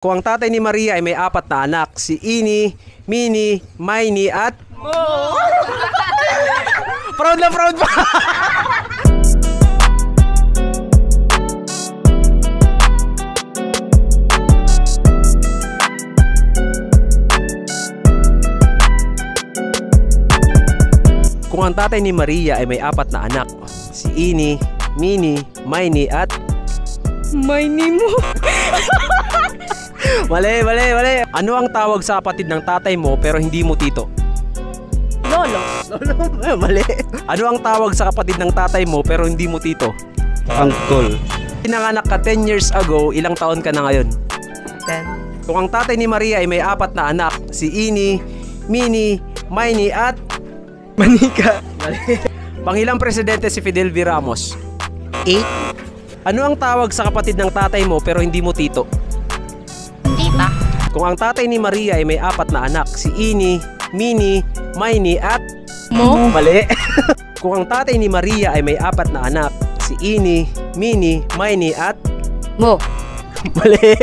Kung ang tatay ni Maria ay may 4 na anak, si Ini, Mini, Maini at... Oh! Proud na proud pa! Kung ang tatay ni Maria ay may 4 na anak, si Ini, Mini, Maini at... Maini mo. Mali. Ano ang tawag sa kapatid ng tatay mo pero hindi mo tito? Lolo. Mali. Ano ang tawag sa kapatid ng tatay mo pero hindi mo tito? Uncle. Pinanganak ka 10 years ago, ilang taon ka na ngayon? 10. Kung ang tatay ni Maria ay may 4 na anak, si Ini, Mini, Maini at... Manika. Mali. Pangilang presidente si Fidel V. Ramos? 8. Ano ang tawag sa kapatid ng tatay mo pero hindi mo tito? Tita. Kung ang tatay ni Maria ay may 4 na anak, si Ini, Mini, Maini at... Mo. Mali. Kung ang tatay ni Maria ay may 4 na anak, si Ini, Mini, Maini at... Mo. Mali.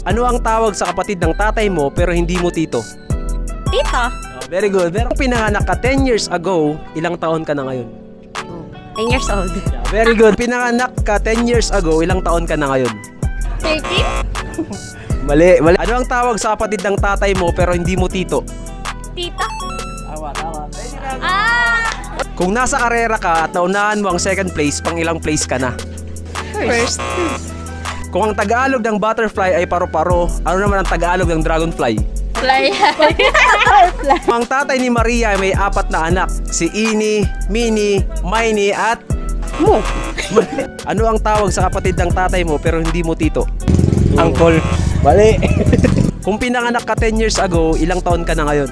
Ano ang tawag sa kapatid ng tatay mo pero hindi mo tito? Tita. Oh, very good. Pero kung pinanganak ka 10 years ago, ilang taon ka na ngayon? 10 years old. Yeah, very good. Pinanganak ka 10 years ago, ilang taon ka na ngayon? 13. Mali. Ano ang tawag sa kapatid ng tatay mo pero hindi mo tito? Tita. Tama. Kung nasa karera ka at naunahan mo ang second place, pang ilang place ka na? First. Kung ang Tagalog ng butterfly ay paru-paro, ano naman ang Tagalog ng dragonfly? Fly. Ang tatay ni Maria ay may 4 na anak, si Ini, Mini, Maini at... Mo. Ano ang tawag sa kapatid ng tatay mo pero hindi mo tito? Uncle. Mali. Kung pinanganak ka 10 years ago, ilang taon ka na ngayon?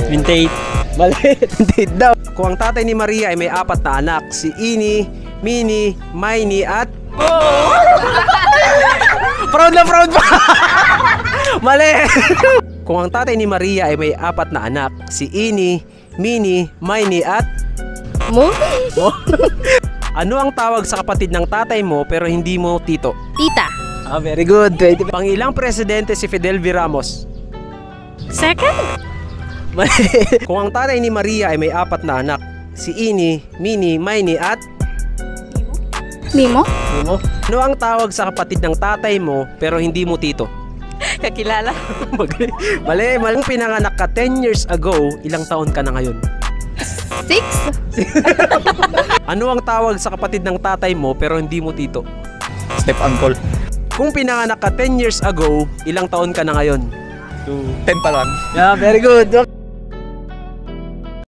28. Mali. 28 daw. Kung ang tatay ni Maria ay may 4 na anak, si Ini, Mini, Maini at... Oh! Proud na proud pa! Mali. Kung ang tatay ni Maria ay may 4 na anak, si Ini, Mini, Maini at... Mo. Ano ang tawag sa kapatid ng tatay mo pero hindi mo tito? Tita. Ah, very good. Pangilang presidente si Fidel V. Ramos? Second. Kung ang tatay ni Maria ay may 4 na anak, si Ini, Mini, Maini at... Mimo. Ano ang tawag sa kapatid ng tatay mo pero hindi mo tito? Kakilala. Mali. Kung pinanganak ka 10 years ago, ilang taon ka na ngayon? 6. Ano ang tawag sa kapatid ng tatay mo pero hindi mo tito? Step uncle. Kung pinanganak ka 10 years ago, ilang taon ka na ngayon? 10 pa lang. Yeah, very good.